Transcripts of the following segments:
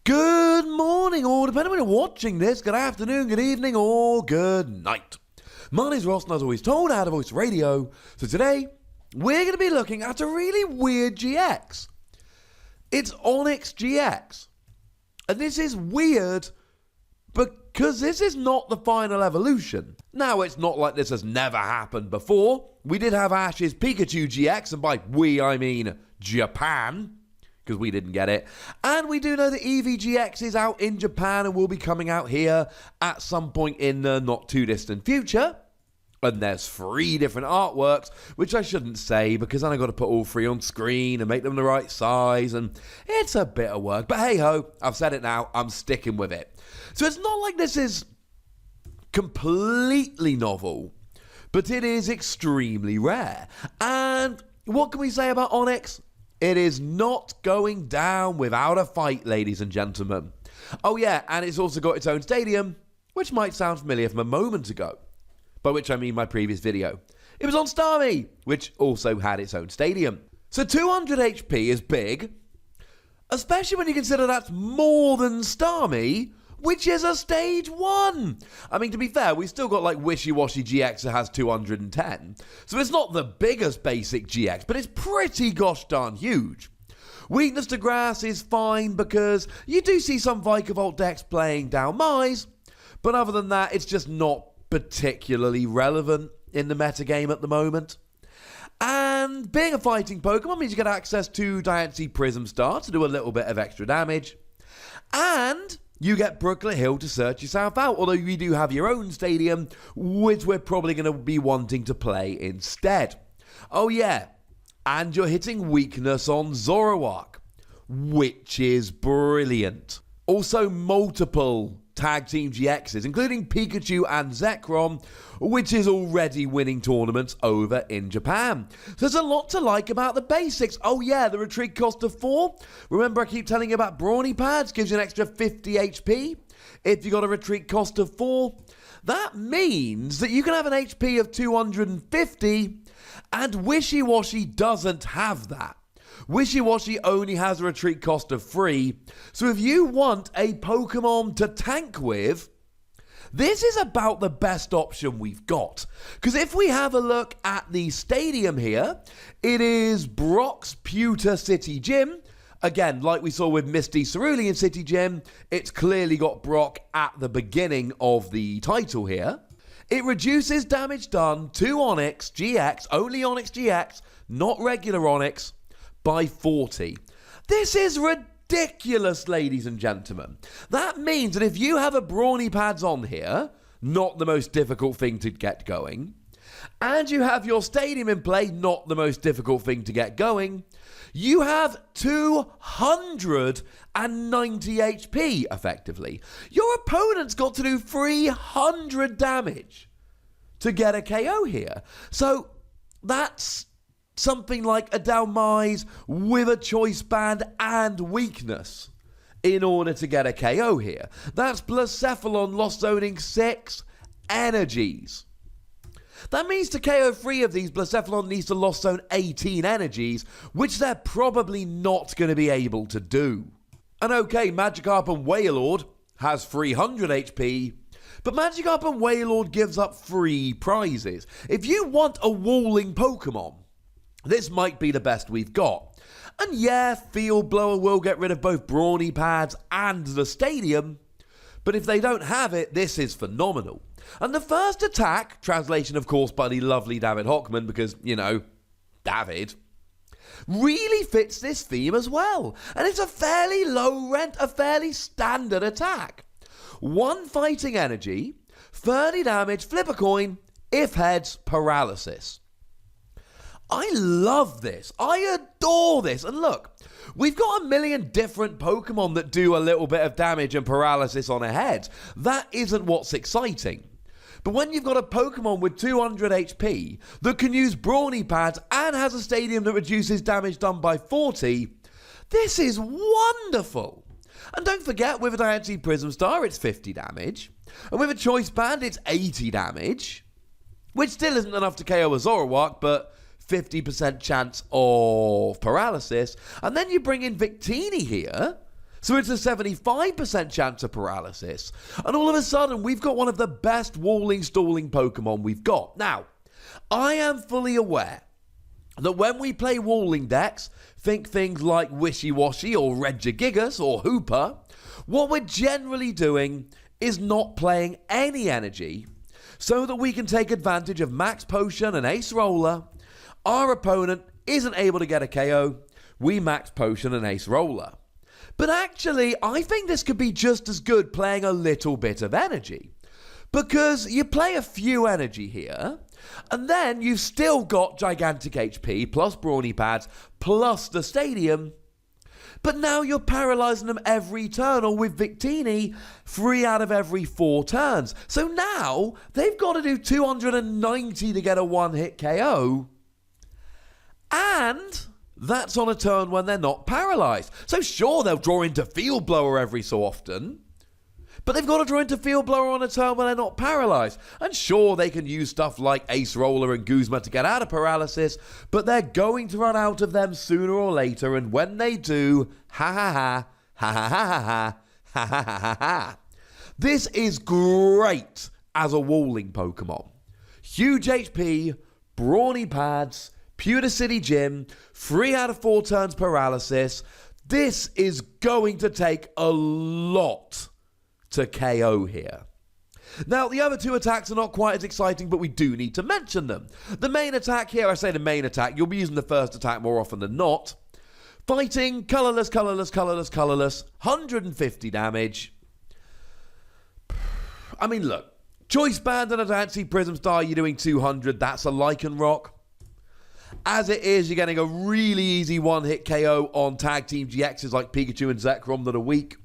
Good morning, or depending on when you're watching this, good afternoon, good evening, or good night. My name's Ross, and as always told, out of Voice Radio. So today, we're going to be looking at a really weird GX. It's Onix GX. And this is weird because this is not the final evolution. Now, it's not like this has never happened before. We did have Ash's Pikachu GX, and by we, I mean Japan, because we didn't get it. And we do know that EVGX is out in Japan and will be coming out here at some point in the not too distant future. And there's 3 different artworks, which I shouldn't say because then I've got to put all 3 on screen and make them the right size, and it's a bit of work. But hey ho, I've said it now, I'm sticking with it. So it's not like this is completely novel, but it is extremely rare. And what can we say about Onix? It is not going down without a fight, ladies and gentlemen. Oh yeah, and it's also got its own stadium, which might sound familiar from a moment ago. By which I mean my previous video. It was on Starmie, which also had its own stadium. So 200 HP is big, especially when you consider that's more than Starmie, which is a stage 1. I mean, to be fair, we've still got like Wishy Washy GX that has 210. So it's not the biggest basic GX, but it's pretty gosh darn huge. Weakness to grass is fine because you do see some Vikavolt decks playing down Mize, but other than that, it's just not particularly relevant in the metagame at the moment. And being a fighting Pokemon means you get access to Diancie Prism Star to do a little bit of extra damage. And you get Brooklet Hill to search yourself out, although you do have your own stadium, which we're probably going to be wanting to play instead. Oh yeah, and you're hitting weakness on Zoroark, which is brilliant. Also multiple Tag Team GXs, including Pikachu and Zekrom, which is already winning tournaments over in Japan. So there's a lot to like about the basics. Oh yeah, the retreat cost of 4. Remember I keep telling you about Brawny Pads, gives you an extra 50 HP if you got a retreat cost of 4. That means that you can have an HP of 250, and Wishy Washy doesn't have that. Wishy Washy only has a retreat cost of 3, so if you want a Pokemon to tank with, this is about the best option we've got. Because if we have a look at the stadium here, it is Brock's Pewter City Gym. Again, like we saw with Misty Cerulean City Gym, it's clearly got Brock at the beginning of the title here. It reduces damage done to Onix GX, only Onix GX, not regular Onix, by 40. This is ridiculous, ladies and gentlemen. That means that if you have a Brawny Pads on here, not the most difficult thing to get going, and you have your stadium in play, not the most difficult thing to get going, you have 290 HP, effectively. Your opponent's got to do 300 damage to get a KO here. So that's something like a Dalmise with a choice band and weakness in order to get a KO here. That's Blacephalon lost zoning 6 energies. That means to KO 3 of these, Blacephalon needs to lost zone 18 energies, which they're probably not going to be able to do. And okay, Magikarp and Wailord has 300 HP, but Magikarp and Wailord gives up 3 prizes. If you want a walling Pokemon, this might be the best we've got. And yeah, Field Blower will get rid of both Brawny Pads and the stadium, but if they don't have it, this is phenomenal. And the first attack, translation of course by the lovely David Hochmann, because, you know, David, really fits this theme as well. And it's a fairly low rent, a fairly standard attack. 1 fighting energy, 30 damage, flip a coin, if heads, paralysis. I love this. I adore this. And look, we've got a million different Pokemon that do a little bit of damage and paralysis on a head. That isn't what's exciting. But when you've got a Pokemon with 200 HP that can use Brawny Pads and has a stadium that reduces damage done by 40, this is wonderful. And don't forget, with a Diancie Prism Star, it's 50 damage. And with a Choice Band, it's 80 damage. Which still isn't enough to KO a Zoroark, but 50% chance of paralysis. And then you bring in Victini here, So it's a 75% chance of paralysis. And all of a sudden, we've got one of the best walling, stalling Pokemon we've got. Now, I am fully aware that when we play walling decks, think things like Wishy-Washy or Regigigas or Hooper, what we're generally doing is not playing any energy so that we can take advantage of Max Potion and Ace Roller. Our opponent isn't able to get a KO, we Max Potion and Ace Roller. But actually, I think this could be just as good playing a little bit of energy. Because you play a few energy here, and then you've still got gigantic HP, plus brawny pads, plus the stadium. But now you're paralysing them every turn, or with Victini, 3 out of every 4 turns. So now, they've got to do 290 to get a one-hit KO. And that's on a turn when they're not paralysed. So sure, they'll draw into Field Blower every so often, but they've got to draw into Field Blower on a turn when they're not paralysed. And sure, they can use stuff like Ace Roller and Guzma to get out of paralysis, but they're going to run out of them sooner or later, and when they do, ha ha ha, ha ha ha ha, ha ha ha ha ha. This is great as a walling Pokemon. Huge HP, brawny pads, Pewter City Gym, 3 out of 4 turns paralysis. This is going to take a lot to KO here. Now, the other 2 attacks are not quite as exciting, but we do need to mention them. The main attack here, I say the main attack, you'll be using the first attack more often than not. Fighting, colourless, colourless, colourless, colourless, 150 damage. I mean, look, Choice Band and a Dancy Prism Star, you're doing 200, that's a Lycan Rock. As it is, you're getting a really easy one-hit KO on Tag Team GXs like Pikachu and Zekrom that are weak.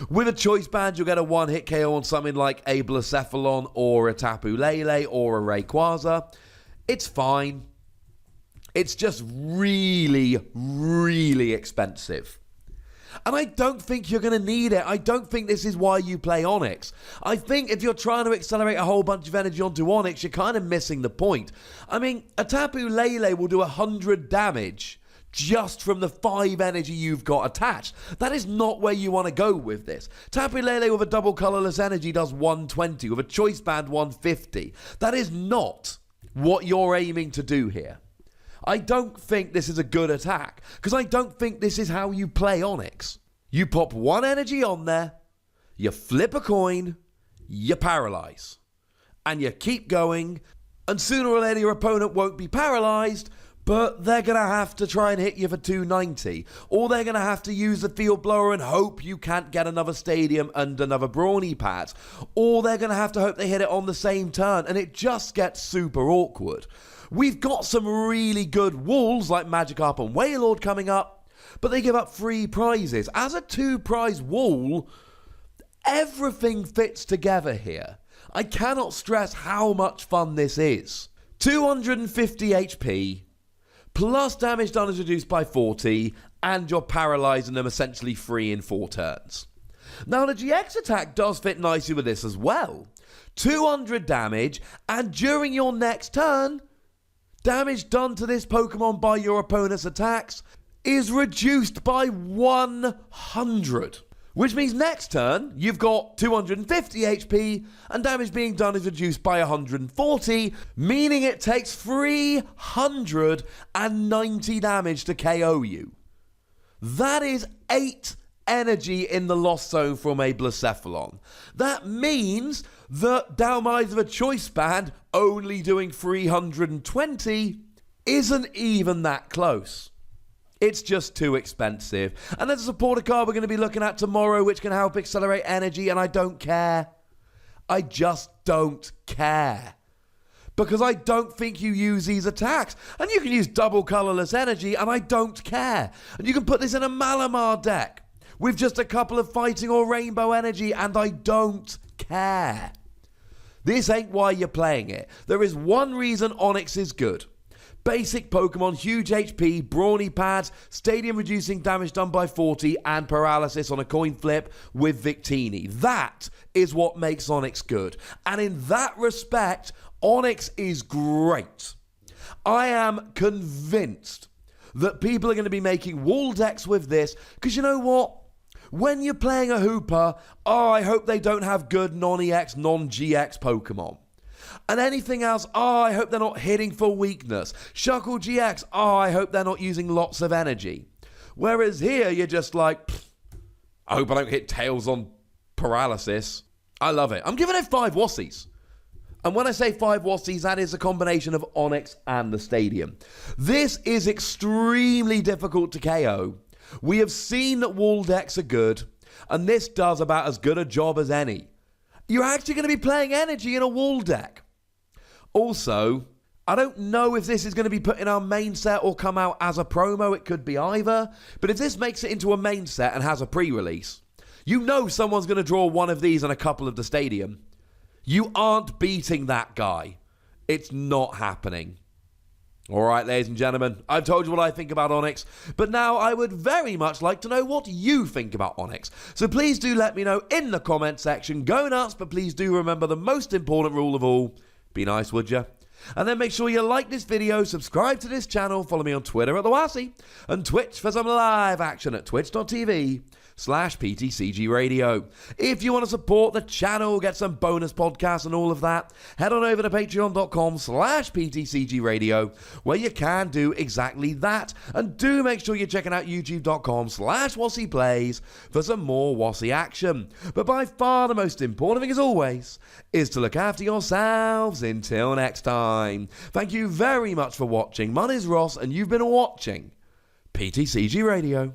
With a Choice Band, you'll get a one-hit KO on something like a Blacephalon or a Tapu Lele or a Rayquaza. It's fine. It's just really, really expensive. And I don't think you're going to need it. I don't think this is why you play Onix. I think if you're trying to accelerate a whole bunch of energy onto Onix, you're kind of missing the point. I mean, a Tapu Lele will do 100 damage just from the 5 energy you've got attached. That is not where you want to go with this. Tapu Lele with a double colourless energy does 120, with a Choice Band 150. That is not what you're aiming to do here. I don't think this is a good attack, because I don't think this is how you play Onix. You pop 1 energy on there, you flip a coin, you paralyse. And you keep going, and sooner or later your opponent won't be paralysed, but they're going to have to try and hit you for 290. Or they're going to have to use the Field Blower and hope you can't get another Stadium and another Brawny Pad. Or they're going to have to hope they hit it on the same turn, and it just gets super awkward. We've got some really good walls like Magikarp and Wailord coming up, but they give up free prizes. As a 2-prize wall, everything fits together here. I cannot stress how much fun this is. 250 HP, plus damage done is reduced by 40, and you're paralysing them essentially free in 4 turns. Now, the GX attack does fit nicely with this as well. 200 damage, and during your next turn, damage done to this Pokemon by your opponent's attacks is reduced by 100. Which means next turn, you've got 250 HP, and damage being done is reduced by 140, meaning it takes 390 damage to KO you. That is 8 energy in the Lost Zone from a Blacephalon. That means that Dowmai's of a Choice Band only doing 320 isn't even that close. It's just too expensive. And there's a supporter card we're going to be looking at tomorrow which can help accelerate energy, and I don't care. I just don't care. Because I don't think you use these attacks. And you can use double colourless energy, and I don't care. And you can put this in a Malamar deck with just a couple of fighting or rainbow energy, and I don't care. This ain't why you're playing it. There is one reason Onix is good. Basic Pokemon, huge HP, brawny pads, stadium reducing damage done by 40, and paralysis on a coin flip with Victini. That is what makes Onix good. And in that respect, Onix is great. I am convinced that people are going to be making wall decks with this, because you know what? when you're playing a Hooper, I hope they don't have good non-EX, non-GX Pokemon. And anything else, I hope they're not hitting for weakness. Shuckle GX, I hope they're not using lots of energy. Whereas here, you're just like, I hope I don't hit Tails on paralysis. I love it. I'm giving it 5 Wassies. And when I say 5 Wassies, that is a combination of Onix and the Stadium. This is extremely difficult to KO. We have seen that wall decks are good, and this does about as good a job as any. You're actually going to be playing energy in a wall deck. Also, I don't know if this is going to be put in our main set or come out as a promo. It could be either. But if this makes it into a main set and has a pre-release, you know someone's going to draw one of these and a couple of the Stadium. You aren't beating that guy. It's not happening. All right, ladies and gentlemen, I've told you what I think about Onix, but now I would very much like to know what you think about Onix. So please do let me know in the comment section. Go nuts, but please do remember the most important rule of all. Be nice, would you? And then make sure you like this video, subscribe to this channel, follow me on Twitter at @TheWassie, and Twitch for some live action at twitch.tv/PTCGRadio. If you want to support the channel, get some bonus podcasts and all of that, head on over to patreon.com/PTCGRadio, where you can do exactly that. And do make sure you're checking out youtube.com/WassiePlays for some more Wassie action. But by far the most important thing, as always, is to look after yourselves. Until next time. Thank you very much for watching. My name is Ross, and you've been watching PTCG Radio.